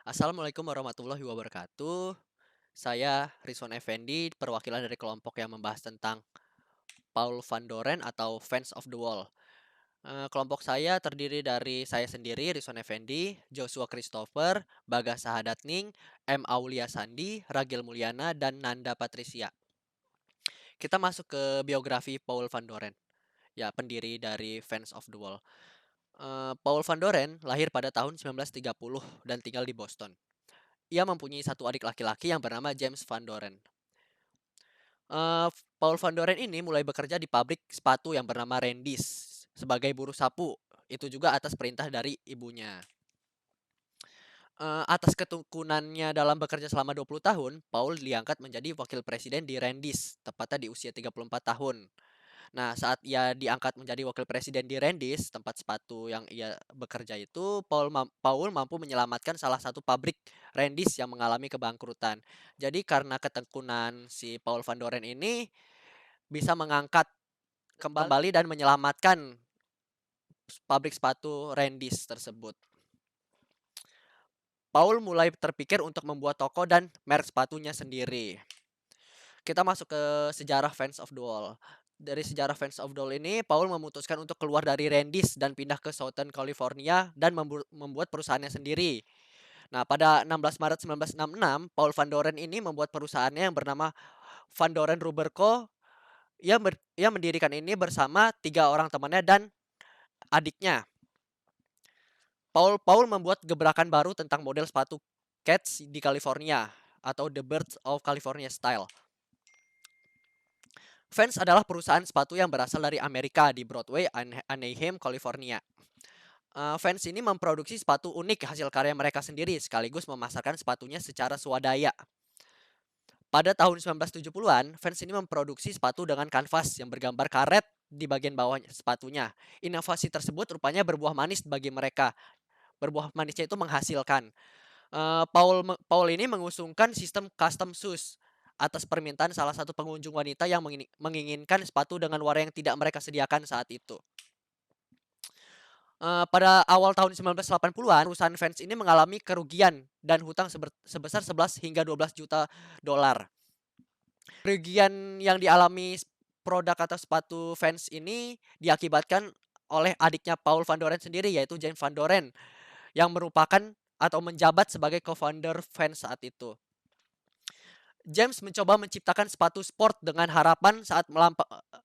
Assalamualaikum warahmatullahi wabarakatuh. Saya Rizwan Effendi, perwakilan dari kelompok yang membahas tentang Paul van Doren atau Fans of the Wall. Kelompok saya terdiri dari saya sendiri, Rizwan Effendi, Joshua Christopher, Bagas Sahadatning, M. Aulia Sandi, Ragil Mulyana, dan Nanda Patricia. Kita masuk ke biografi Paul van Doren, ya pendiri dari Fans of the Wall. Paul van Doren lahir pada tahun 1930 dan tinggal di Boston. Ia mempunyai satu adik laki-laki yang bernama James Van Doren. Paul van Doren ini mulai bekerja di pabrik sepatu yang bernama Rendis sebagai buruh sapu. Itu juga atas perintah dari ibunya. Atas ketekunannya dalam bekerja selama 20 tahun, Paul diangkat menjadi wakil presiden di Rendis, tepatnya di usia 34 tahun. Nah, saat ia diangkat menjadi wakil presiden di Rendis, tempat sepatu yang ia bekerja itu, Paul mampu menyelamatkan salah satu pabrik Rendis yang mengalami kebangkrutan. Jadi karena ketekunan si Paul van Doren ini bisa mengangkat kembali dan menyelamatkan pabrik sepatu Rendis tersebut. Paul mulai terpikir untuk membuat toko dan merek sepatunya sendiri. Kita masuk ke sejarah Fans of the Wall. Dari sejarah Fans of the Wall ini, Paul memutuskan untuk keluar dari Rendis dan pindah ke Southern California dan membuat perusahaannya sendiri. Nah, pada 16 Maret 1966, Paul Van Doren ini membuat perusahaannya yang bernama Van Doren Rubber Co. Ia mendirikan ini bersama 3 orang temannya dan adiknya. Paul membuat gebrakan baru tentang model sepatu Keds di California atau The Birds of California Style. Vans adalah perusahaan sepatu yang berasal dari Amerika di Broadway, Anaheim, California. Vans ini memproduksi sepatu unik hasil karya mereka sendiri sekaligus memasarkan sepatunya secara swadaya. Pada tahun 1970-an, Vans ini memproduksi sepatu dengan kanvas yang bergambar karet di bagian bawah sepatunya. Inovasi tersebut rupanya berbuah manis bagi mereka. Berbuah manisnya itu menghasilkan. Paul ini mengusungkan sistem custom shoes atas permintaan salah satu pengunjung wanita yang menginginkan sepatu dengan warna yang tidak mereka sediakan saat itu. Pada awal tahun 1980-an, perusahaan Vans ini mengalami kerugian dan hutang sebesar 11 hingga 12 juta dolar. Kerugian yang dialami produk atau sepatu Vans ini diakibatkan oleh adiknya Paul Van Doren sendiri, yaitu James Van Doren, yang merupakan atau menjabat sebagai co-founder Vans saat itu. James mencoba menciptakan sepatu sport dengan harapan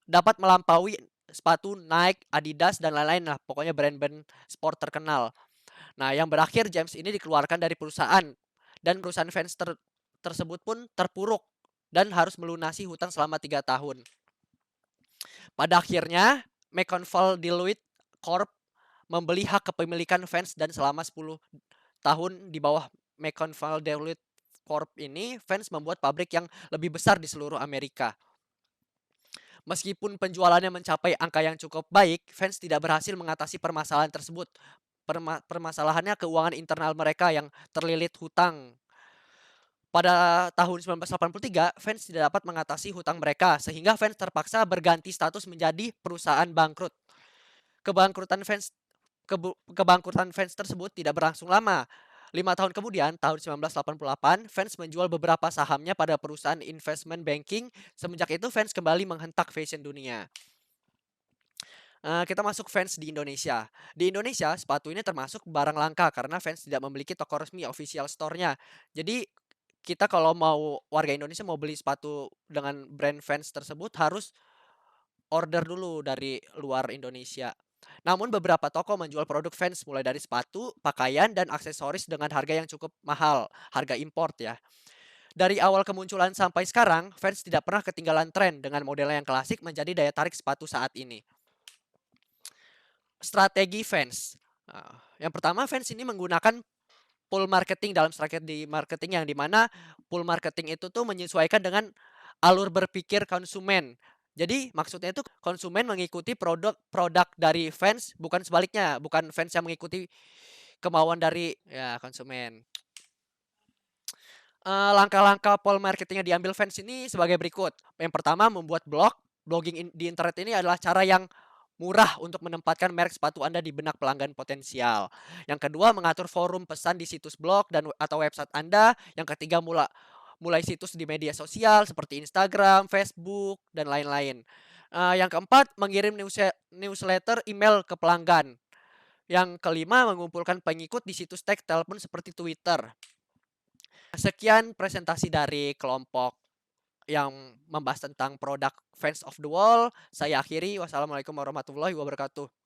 dapat melampaui sepatu Nike, Adidas, dan lain-lain lah. Pokoknya brand-brand sport terkenal. Nah, yang berakhir James ini dikeluarkan dari perusahaan. Dan perusahaan Vans tersebut pun terpuruk dan harus melunasi hutang selama 3 tahun. Pada akhirnya, McConville Deloitte Corp membeli hak kepemilikan Vans dan selama 10 tahun di bawah McConville Deloitte Corp ini, Vans membuat pabrik yang lebih besar di seluruh Amerika. Meskipun penjualannya mencapai angka yang cukup baik, Vans tidak berhasil mengatasi permasalahan tersebut. Permasalahannya keuangan internal mereka yang terlilit hutang. Pada tahun 1983, Vans tidak dapat mengatasi hutang mereka, sehingga Vans terpaksa berganti status menjadi perusahaan bangkrut. Kebangkrutan Vans Kebangkrutan Vans tersebut tidak berlangsung lama. 5 tahun kemudian, tahun 1988, Vans menjual beberapa sahamnya pada perusahaan investment banking. Semenjak itu, Vans kembali menghentak fashion dunia. Kita masuk Vans di Indonesia. Di Indonesia, sepatu ini termasuk barang langka karena Vans tidak memiliki toko resmi official store-nya. Jadi, kita kalau mau warga Indonesia mau beli sepatu dengan brand Vans tersebut harus order dulu dari luar Indonesia. Namun beberapa toko menjual produk Vans mulai dari sepatu, pakaian, dan aksesoris dengan harga yang cukup mahal, harga import ya. Dari awal kemunculan sampai sekarang, Vans tidak pernah ketinggalan tren dengan model yang klasik menjadi daya tarik sepatu saat ini. Strategi Vans. Yang pertama, Vans ini menggunakan pull marketing dalam strategi marketing yang dimana pull marketing itu tuh menyesuaikan dengan alur berpikir konsumen. Jadi maksudnya itu konsumen mengikuti produk dari fans, bukan sebaliknya, bukan fans yang mengikuti kemauan dari ya konsumen. Langkah-langkah pull marketing yang diambil fans ini sebagai berikut. Yang pertama membuat blogging di internet ini adalah cara yang murah untuk menempatkan merek sepatu Anda di benak pelanggan potensial. Yang kedua, mengatur forum pesan di situs blog atau website Anda. Yang ketiga, mulai situs di media sosial seperti Instagram, Facebook, dan lain-lain. Yang keempat, mengirim newsletter email ke pelanggan. Yang kelima, mengumpulkan pengikut di situs tag telepon seperti Twitter. Sekian presentasi dari kelompok yang membahas tentang produk Fans of the Wall. Saya akhiri. Wassalamualaikum warahmatullahi wabarakatuh.